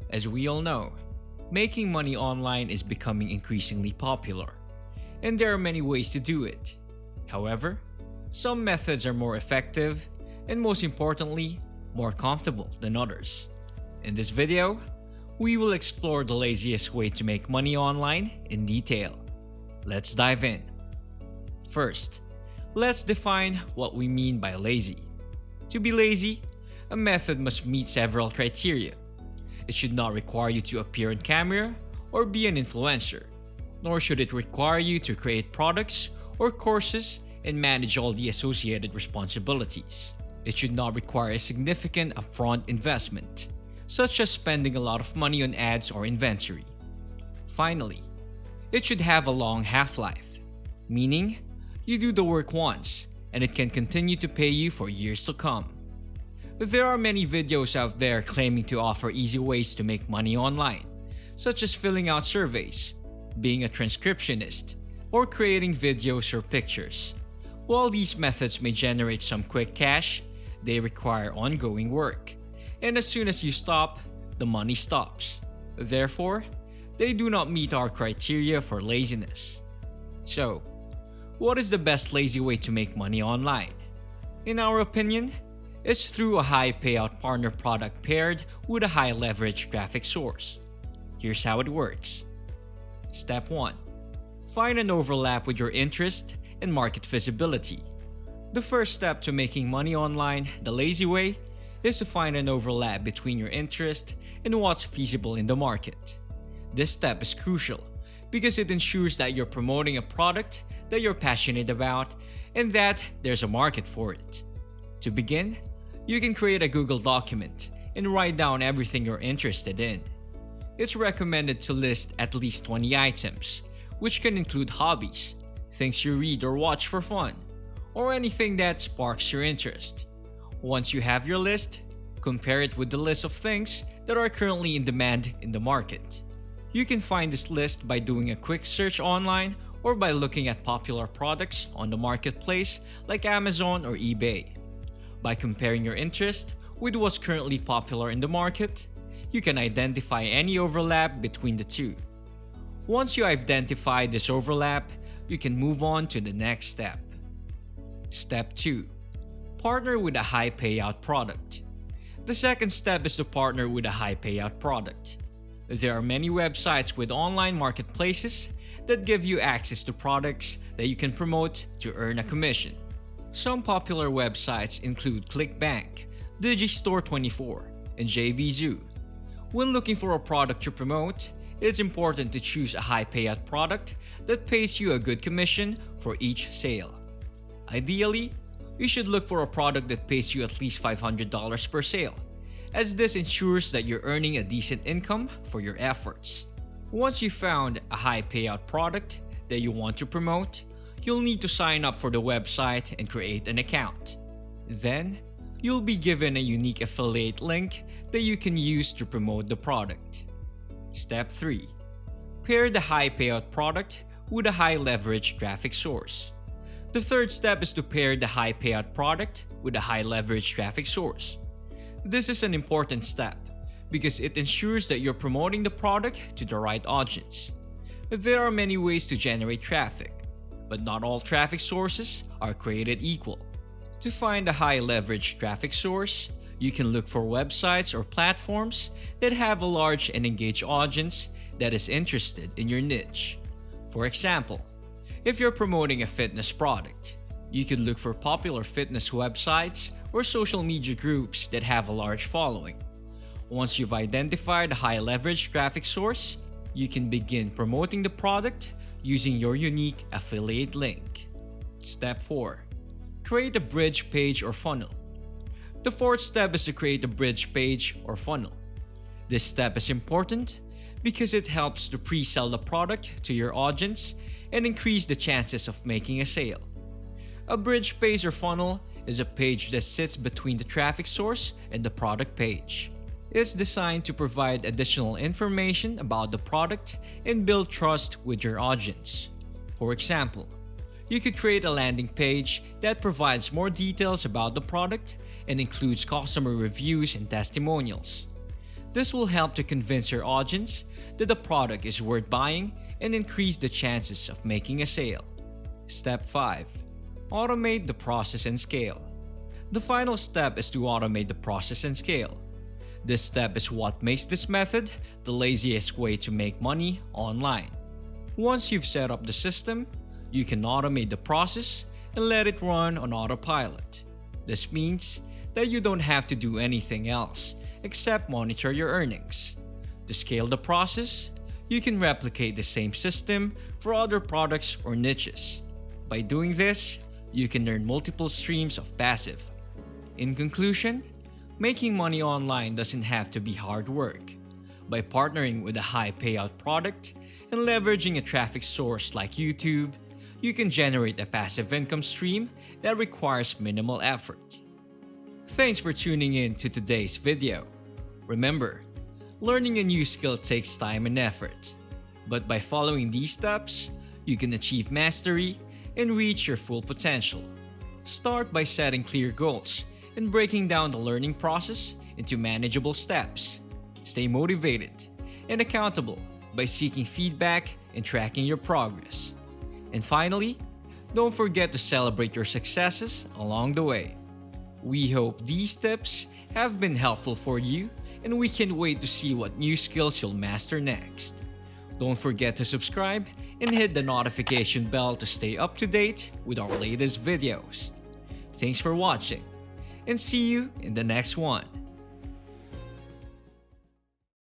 As we all know, making money online is becoming increasingly popular, and there are many ways to do it. However, some methods are more effective and, most importantly, more comfortable than others. In this video, we will explore the laziest way to make money online in detail. Let's dive in. First, let's define what we mean by lazy. To be lazy, a method must meet several criteria. It should not require you to appear on camera or be an influencer, nor should it require you to create products or courses and manage all the associated responsibilities. It should not require a significant upfront investment, such as spending a lot of money on ads or inventory. Finally, it should have a long half-life, meaning you do the work once and it can continue to pay you for years to come. There are many videos out there claiming to offer easy ways to make money online, such as filling out surveys, being a transcriptionist, or creating videos or pictures. While these methods may generate some quick cash, they require ongoing work, and as soon as you stop, the money stops. Therefore, they do not meet our criteria for laziness. So, what is the best lazy way to make money online? In our opinion, it's through a high payout partner product paired with a high leverage traffic source. Here's how it works. Step 1. Find an overlap with your interest and market visibility. The first step to making money online the lazy way is to find an overlap between your interest and what's feasible in the market. This step is crucial because it ensures that you're promoting a product that you're passionate about and that there's a market for it. To begin, you can create a Google document and write down everything you're interested in. It's recommended to list at least 20 items, which can include hobbies, things you read or watch for fun, or anything that sparks your interest. Once you have your list, compare it with the list of things that are currently in demand in the market. You can find this list by doing a quick search online or by looking at popular products on the marketplace like Amazon or eBay. By comparing your interest with what's currently popular in the market, you can identify any overlap between the two. Once you identify this overlap, you can move on to the next step. Step 2. Partner with a high payout product. The second step is to partner with a high payout product. There are many websites with online marketplaces that give you access to products that you can promote to earn a commission. Some popular websites include ClickBank, Digistore24, and JVZoo. When looking for a product to promote, it's important to choose a high payout product that pays you a good commission for each sale. Ideally, you should look for a product that pays you at least $500 per sale, as this ensures that you're earning a decent income for your efforts. Once you've found a high payout product that you want to promote, you'll need to sign up for the website and create an account. Then, you'll be given a unique affiliate link that you can use to promote the product. Step 3. Pair the high payout product with a high leverage traffic source. The third step is to pair the high payout product with a high leverage traffic source. This is an important step because it ensures that you're promoting the product to the right audience. There are many ways to generate traffic, but not all traffic sources are created equal. To find a high leverage traffic source, you can look for websites or platforms that have a large and engaged audience that is interested in your niche. For example, if you're promoting a fitness product, you could look for popular fitness websites or social media groups that have a large following. Once you've identified a high leverage traffic source, you can begin promoting the product using your unique affiliate link. Step 4. Create a bridge page or funnel. The fourth step is to create a bridge page or funnel. This step is important because it helps to pre-sell the product to your audience and increase the chances of making a sale. A bridge page or funnel is a page that sits between the traffic source and the product page. It's designed to provide additional information about the product and build trust with your audience. For example, you could create a landing page that provides more details about the product and includes customer reviews and testimonials. This will help to convince your audience that the product is worth buying and increase the chances of making a sale. Step 5. Automate the process and scale. The final step is to automate the process and scale. This step is what makes this method the laziest way to make money online. Once you've set up the system, you can automate the process and let it run on autopilot. This means that you don't have to do anything else except monitor your earnings. To scale the process, you can replicate the same system for other products or niches. By doing this, you can earn multiple streams of passive. In conclusion, making money online doesn't have to be hard work. By partnering with a high payout product and leveraging a traffic source like YouTube, you can generate a passive income stream that requires minimal effort. Thanks for tuning in to today's video. Remember, learning a new skill takes time and effort. But by following these steps, you can achieve mastery and reach your full potential. Start by setting clear goals and breaking down the learning process into manageable steps. Stay motivated and accountable by seeking feedback and tracking your progress. And finally, don't forget to celebrate your successes along the way. We hope these tips have been helpful for you, and we can't wait to see what new skills you'll master next. Don't forget to subscribe and hit the notification bell to stay up to date with our latest videos. Thanks for watching, and see you in the next one.